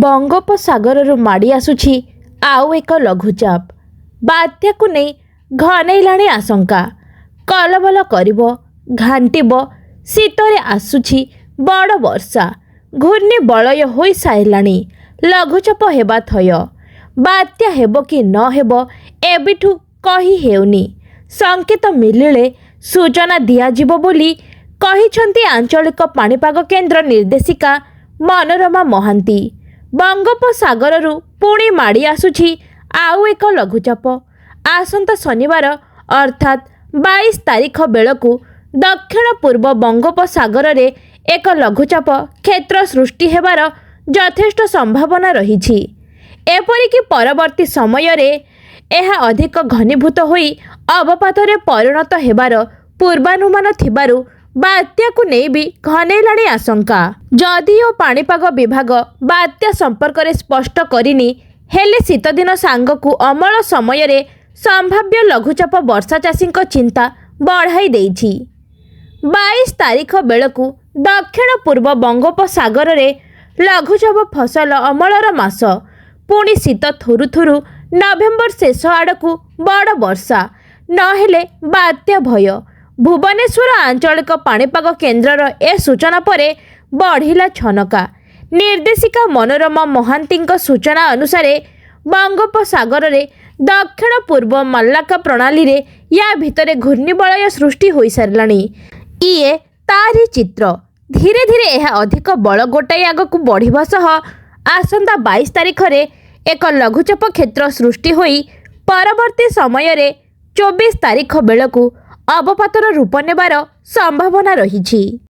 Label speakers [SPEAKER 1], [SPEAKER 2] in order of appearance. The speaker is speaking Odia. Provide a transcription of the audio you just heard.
[SPEAKER 1] बंगोपसागरରୁ ମାଡ଼ି ଆସୁଛି ଆଉ ଏକ ଲଘୁଚାପ। ବାତ୍ୟାକୁ ନେଇ ଘନେଇଲାଣି ଆଶଙ୍କା। କଲବଲ କରିବ, ଘାଣ୍ଟିବ। ଶୀତରେ ଆସୁଛି ବଡ଼ ବର୍ଷା। ଘୂର୍ଣ୍ଣି ବଳୟ ହୋଇ ସାରିଲାଣି। ଲଘୁଚାପ ହେବା ଥୟ। ବାତ୍ୟା ହେବ କି ନ ହେବ ଏବେଠୁ କହି ହେଉନି। ସଂକେତ ମିଳିଲେ ସୂଚନା ଦିଆଯିବ ବୋଲି କହିଛନ୍ତି ଆଞ୍ଚଳିକ ପାଣିପାଗ କେନ୍ଦ୍ର ନିର୍ଦ୍ଦେଶିକା ମନୋରମା ମହାନ୍ତି। ବଙ୍ଗୋପସାଗରରୁ ପୁଣି ମାଡ଼ି ଆସୁଛି ଆଉ ଏକ ଲଘୁଚାପ। ଆସନ୍ତା ଶନିବାର ଅର୍ଥାତ୍ 22 ତାରିଖ ବେଳକୁ ଦକ୍ଷିଣ ପୂର୍ବ ବଙ୍ଗୋପସାଗରରେ ଏକ ଲଘୁଚାପ କ୍ଷେତ୍ର ସୃଷ୍ଟି ହେବାର ଯଥେଷ୍ଟ ସମ୍ଭାବନା ରହିଛି। ଏପରିକି ପରବର୍ତ୍ତୀ ସମୟରେ ଏହା ଅଧିକ ଘନୀଭୂତ ହୋଇ ଅବପାତରେ ପରିଣତ ହେବାର ପୂର୍ବାନୁମାନ ଥିବାରୁ ବାତ୍ୟାକୁ ନେଇ ବି ଘନେଇଲାଣି ଆଶଙ୍କା। ଯଦିଓ ପାଣିପାଗ ବିଭାଗ ବାତ୍ୟା ସମ୍ପର୍କରେ ସ୍ପଷ୍ଟ କରିନି, ହେଲେ ଶୀତଦିନ ସାଙ୍ଗକୁ ଅମଳ ସମୟରେ ସମ୍ଭାବ୍ୟ ଲଘୁଚାପ ବର୍ଷା ଚାଷୀଙ୍କ ଚିନ୍ତା ବଢ଼ାଇ ଦେଇଛି। 22 ତାରିଖ ବେଳକୁ ଦକ୍ଷିଣ ପୂର୍ବ ବଙ୍ଗୋପସାଗରରେ ଲଘୁଚାପ ଫସଲ ଅମଳର ମାସ। ପୁଣି ଶୀତ ଥୁରୁ ଥୁରୁ ନଭେମ୍ବର ଶେଷ ଆଡ଼କୁ ବଡ଼ ବର୍ଷା, ନହେଲେ ବାତ୍ୟା ଭୟ। ଭୁବନେଶ୍ୱର ଆଞ୍ଚଳିକ ପାଣିପାଗ କେନ୍ଦ୍ରର ଏ ସୂଚନା ପରେ ବଢ଼ିଲା ଛନକା। ନିର୍ଦ୍ଦେଶିକା ମନୋରମା ମହାନ୍ତିଙ୍କ ସୂଚନା ଅନୁସାରେ ବଙ୍ଗୋପସାଗରରେ ଦକ୍ଷିଣ ପୂର୍ବ ମାଲାକ୍କା ପ୍ରଣାଳୀରେ ୟା ଭିତରେ ଘୂର୍ଣ୍ଣିବଳୟ ସୃଷ୍ଟି ହୋଇସାରିଲାଣି। ଇଏ ତାରି ଚିତ୍ର। ଧୀରେ ଧୀରେ ଏହା ଅଧିକ ବଳ ଗୋଟାଇ ଆଗକୁ ବଢ଼ିବା ସହ ଆସନ୍ତା 22 ତାରିଖରେ ଏକ ଲଘୁଚାପ କ୍ଷେତ୍ର ସୃଷ୍ଟି ହୋଇ ପରବର୍ତ୍ତୀ ସମୟରେ 24 ତାରିଖ ବେଳକୁ ଅବପାତର ରୂପ ନେବାର ସମ୍ଭାବନା ରହିଛି।